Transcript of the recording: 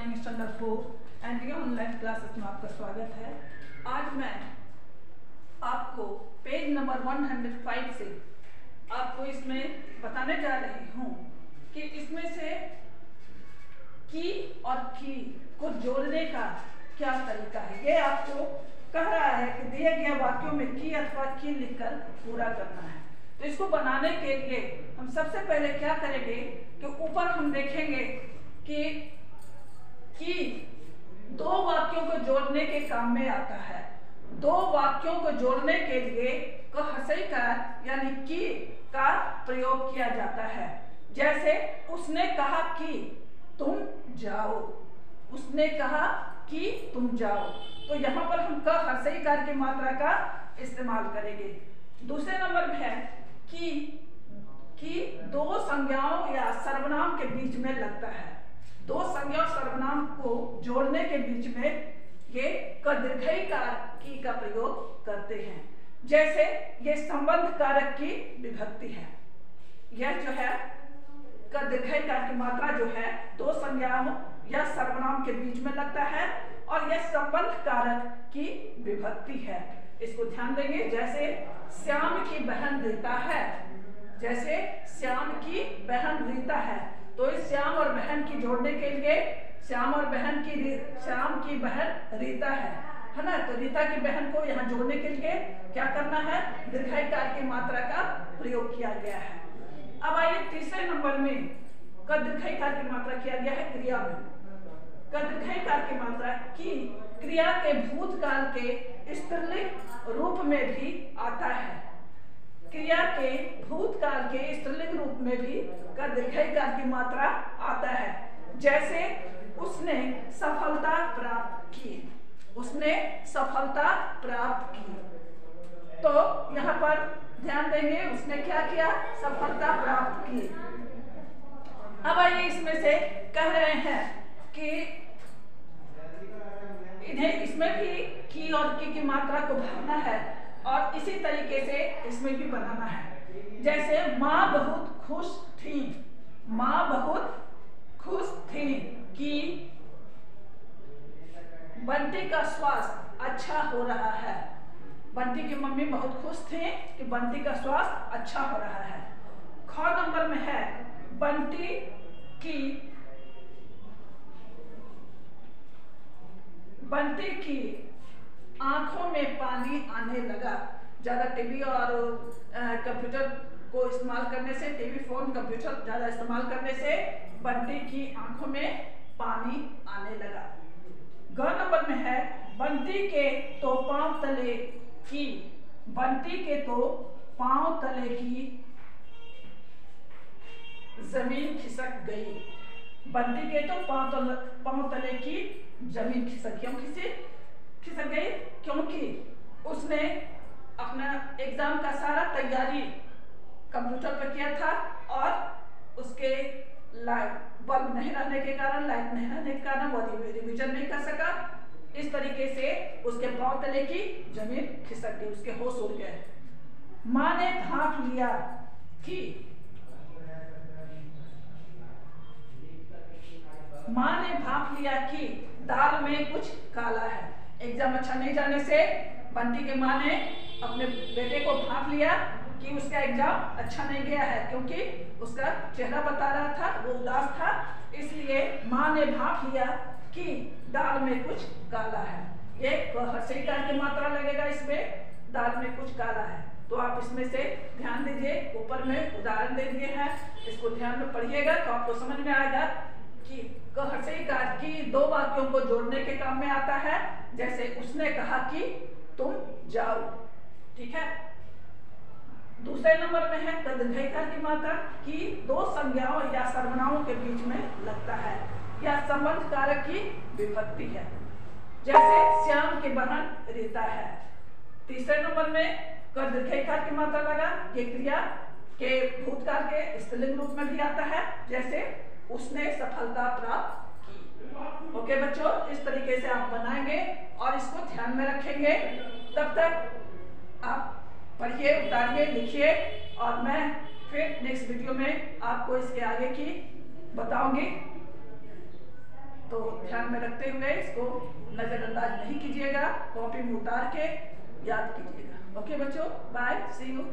Morning standard 4 and online classes में आपका स्वागत है। आज मैं आपको पेज नंबर 105 से आपको इसमें बताने जा रही हूँ कि इसमें से की और की को जोड़ने का क्या तरीका है। ये आपको कह रहा है कि दिए गए वाक्यों में की अथवा की लिखकर पूरा करना है। तो इसको बनाने के लिए हम सबसे पहले क्या करेंगे कि ऊपर हम देखेंगे कि दो वाक्यों को जोड़ने के काम में आता है। दो वाक्यों को जोड़ने के लिए हर्षईकार यानी की का प्रयोग किया जाता है। जैसे उसने कहा कि तुम जाओ, उसने कहा कि तुम जाओ, तो यहाँ पर हम हर्षईकार की मात्रा का इस्तेमाल करेंगे। दूसरे नंबर में है कि दो संज्ञाओं या सर्वनाम के बीच में लगता है। दो संज्ञा और सर्वनाम को जोड़ने के बीच में ये दीर्घईकार की का प्रयोग करते हैं। जैसे ये संबंध कारक की विभक्ति है। यह जो है दीर्घईकार की मात्रा जो है दो संज्ञाओं या सर्वनाम के बीच में लगता है और यह संबंध कारक की विभक्ति है। इसको ध्यान देंगे। जैसे श्याम की बहन रीता है, जैसे श्याम की बहन रीता है, तो इस श्याम और बहन की जोड़ने के लिए श्याम की बहन रीता है ना। तो रीता की बहन को यहाँ जोड़ने के लिए क्या करना है, दीर्घईकार की मात्रा का प्रयोग किया गया है। अब आइए तीसरे नंबर में दीर्घईकार की मात्रा किया गया है क्रिया में। दीर्घईकार की मात्रा की क्रिया के भूतकाल के स्त्रीलिंग रूप में भी आता है। क्रिया के भूतकाल के स्त्रीलिंग रूप में भी दीर्घईकार की मात्रा आता है। जैसे उसने सफलता प्राप्त की, उसने सफलता प्राप्त की, तो यहाँ पर ध्यान देंगे उसने क्या किया, सफलता प्राप्त की। अब आइए इसमें से कह रहे हैं कि इन्हें इसमें भी की और की मात्रा को भरना है और इसी तरीके से इसमें भी बनाना है। जैसे माँ बहुत खुश थी, माँ बहुत खुश थी कि बंटी का स्वास्थ्य अच्छा हो रहा है। बंटी की मम्मी बहुत खुश थी कि बंटी का स्वास्थ्य अच्छा हो रहा है। ख नंबर में है बंटी की आंखों में पानी आने लगा। ज्यादा टीवी और कंप्यूटर को इस्तेमाल करने से, टीवी, फोन, कंप्यूटर ज्यादा इस्तेमाल करने से बंटी की आंखों में पानी आने लगा। ग नंबर में है बंटी के तो पांव तले की, बंटी के तो पांव तले की जमीन खिसक गई। बंटी के तो पांव तले की जमीन खिसक, क्यों खिसक गई? क्योंकि उसने अपना एग्जाम का सारा तैयारी कंप्यूटर पर किया था और उसके बल्ब नहीं रहने के कारण, लाइट नहीं रहने के कारण वो रिवीजन नहीं कर सका। इस तरीके से उसके पांव तले की जमीन खिसक गई, उसके होश उड़ गए। माँ ने भांप लिया कि, माँ ने भांप लिया कि दाल में कुछ काला है। एग्जाम अच्छा नहीं जाने से बंटी के माँ ने अपने बेटे को भांप लिया कि उसका एग्जाम अच्छा नहीं गया है, क्योंकि उसका चेहरा बता रहा था, वो उदास था। इसलिए माँ ने भांप लिया कि दाल में कुछ काला है। ये हर्षईकार की मात्रा लगेगा इसमें, दाल में कुछ काला है। तो आप इसमें से ध्यान दीजिए, ऊपर में उदाहरण दे दिए हैं, इसको ध्यान में पढ़िएगा तो आपको समझ में आएगा कि हर्षईकार की दो वाक्यों को जोड़ने के काम में आता है। जैसे उसने कहा कि तुम जाओ, ठीक है। दूसरे नंबर में है दीर्घईकार की मात्रा की दो संज्ञाओं या सर्वनामों के बीच में लगता है या संबंध कारक की विभक्ति है। जैसे श्याम की बहन रीता है। तीसरे नंबर में दीर्घईकार की मात्रा लगा, ये क्रिया के भूतकाल के स्त्रीलिंग रूप में भी आता है। जैसे उसने सफलता प्राप्त की। ओके बच्चों, इस तरीके से आप बनाएंगे और इसको ध्यान में रखेंगे। तब तक आप पढ़िए, उतारिए, लिखिए और मैं फिर नेक्स्ट वीडियो में आपको इसके आगे की बताऊंगी। तो ध्यान में रखते हुए इसको नजरअंदाज नहीं कीजिएगा, कॉपी में उतार के याद कीजिएगा। ओके बच्चों, बाय, सी यू।